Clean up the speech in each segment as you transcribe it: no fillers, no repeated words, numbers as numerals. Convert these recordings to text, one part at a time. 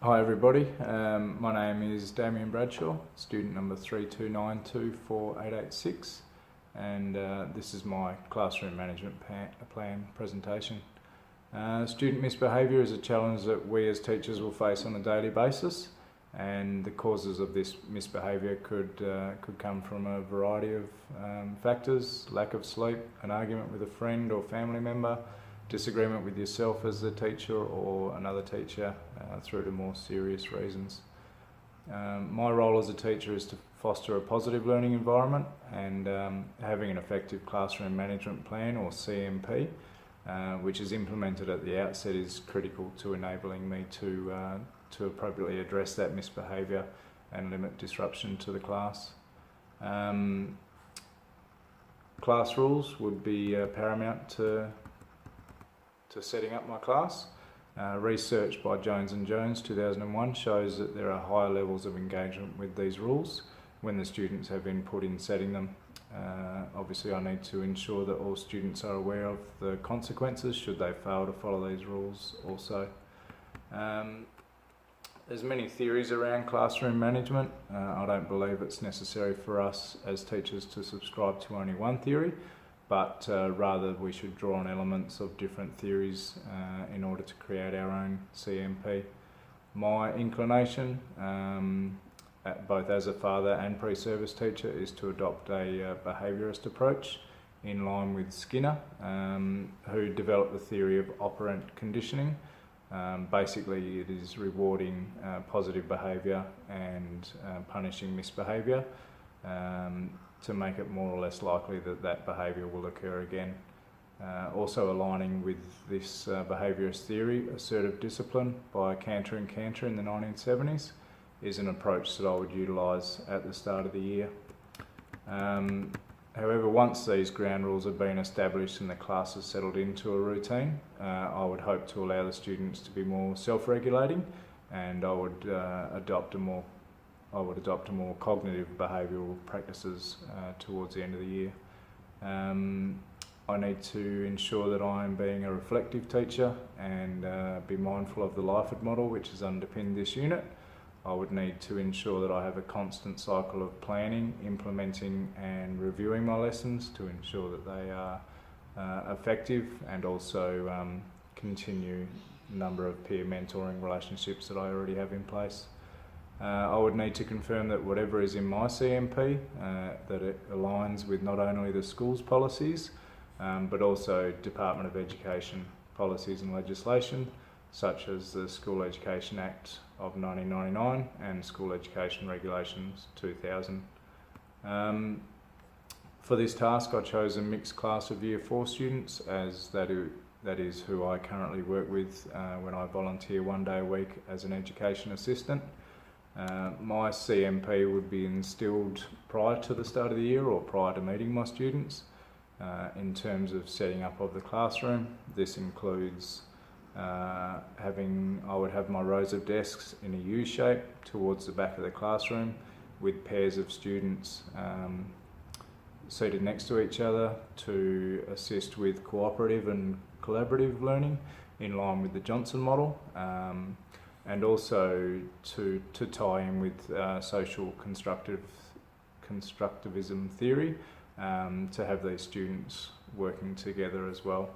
Hi everybody, my name is Damien Bradshaw, student number 32924886, and this is my classroom management plan presentation. Student misbehaviour is a challenge that we as teachers will face on a daily basis, and the causes of this misbehaviour could come from a variety of factors: lack of sleep, an argument with a friend or family member, disagreement with yourself as the teacher or another teacher, through to more serious reasons. My role as a teacher is to foster a positive learning environment, and having an effective classroom management plan, or CMP, which is implemented at the outset, is critical to enabling me to appropriately address that misbehaviour and limit disruption to the class. Class rules would be paramount to setting up my class. Research by Jones & Jones 2001 shows that there are higher levels of engagement with these rules when the students have input in setting them. Obviously I need to ensure that all students are aware of the consequences should they fail to follow these rules also. There's many theories around classroom management. I don't believe it's necessary for us as teachers to subscribe to only one theory, but rather we should draw on elements of different theories in order to create our own CMP. My inclination, both as a father and pre-service teacher, is to adopt a behaviourist approach in line with Skinner, who developed the theory of operant conditioning. Basically it is rewarding positive behaviour and punishing misbehaviour, to make it more or less likely that that behaviour will occur again. Also aligning with this behaviourist theory, assertive discipline by Cantor and Cantor in the 1970s is an approach that I would utilise at the start of the year. However, once these ground rules have been established and the class has settled into a routine, I would hope to allow the students to be more self-regulating, and I would adopt a more cognitive behavioural practices towards the end of the year. I need to ensure that I am being a reflective teacher and be mindful of the Lyford model, which has underpinned this unit. I would need to ensure that I have a constant cycle of planning, implementing and reviewing my lessons to ensure that they are effective, and also continue the number of peer mentoring relationships that I already have in place. I would need to confirm that whatever is in my CMP, that it aligns with not only the school's policies, but also Department of Education policies and legislation, such as the School Education Act of 1999 and School Education Regulations 2000. For this task I chose a mixed class of Year 4 students, as that is who I currently work with when I volunteer 1 day a week as an education assistant. My CMP would be instilled prior to the start of the year, or prior to meeting my students, in terms of setting up of the classroom. This includes I would have my rows of desks in a U shape towards the back of the classroom, with pairs of students seated next to each other to assist with cooperative and collaborative learning in line with the Johnson model, and also to tie in with social constructivism theory, to have these students working together as well.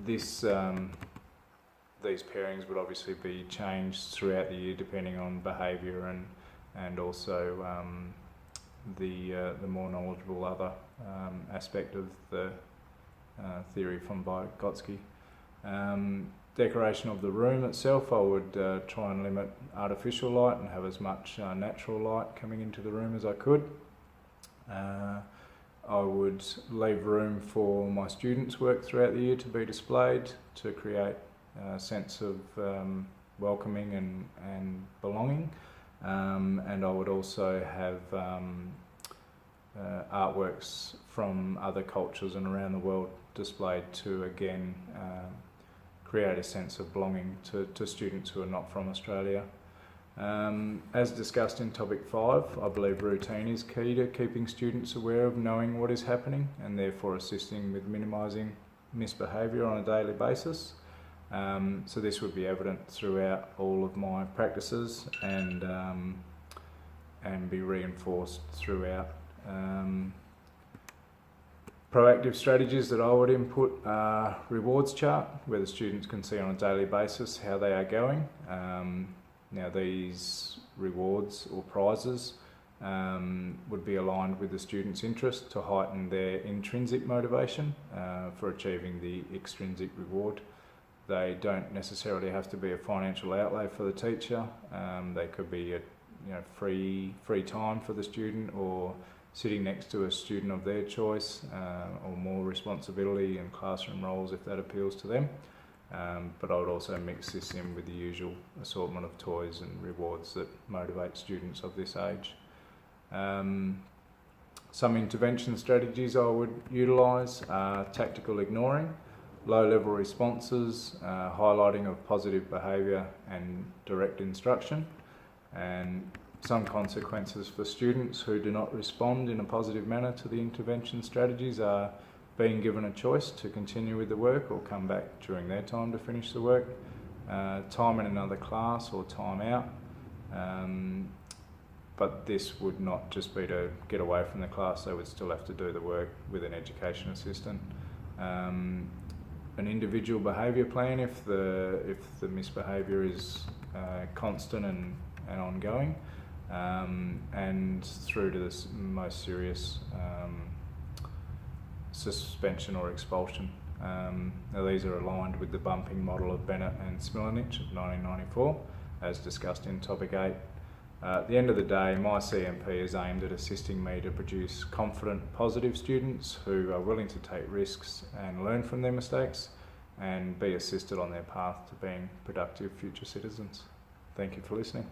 These pairings would obviously be changed throughout the year depending on behaviour and also the more knowledgeable other aspect of the theory from Vygotsky. Decoration of the room itself, I would try and limit artificial light and have as much natural light coming into the room as I could. I would leave room for my students' work throughout the year to be displayed, to create a sense of welcoming and belonging. And I would also have artworks from other cultures and around the world displayed to again create a sense of belonging to students who are not from Australia. As discussed in topic 5, I believe routine is key to keeping students aware of knowing what is happening, and therefore assisting with minimising misbehaviour on a daily basis. So this would be evident throughout all of my practices and be reinforced throughout. Proactive strategies that I would input are rewards chart, where the students can see on a daily basis how they are going. Now these rewards or prizes would be aligned with the students' interest to heighten their intrinsic motivation for achieving the extrinsic reward. They don't necessarily have to be a financial outlay for the teacher. They could be a free time for the student, or sitting next to a student of their choice, or more responsibility and classroom roles if that appeals to them. But I would also mix this in with the usual assortment of toys and rewards that motivate students of this age. Some intervention strategies I would utilise are tactical ignoring, low-level responses, highlighting of positive behaviour and direct instruction, and some consequences for students who do not respond in a positive manner to the intervention strategies are being given a choice to continue with the work or come back during their time to finish the work, time in another class or time out. But this would not just be to get away from the class, they would still have to do the work with an education assistant. An individual behaviour plan if the misbehaviour is constant and ongoing, and through to the most serious suspension or expulsion. Now these are aligned with the bumping model of Bennett and Smilanich of 1994, as discussed in topic 8. At the end of the day, my CMP is aimed at assisting me to produce confident, positive students who are willing to take risks and learn from their mistakes and be assisted on their path to being productive future citizens. Thank you for listening.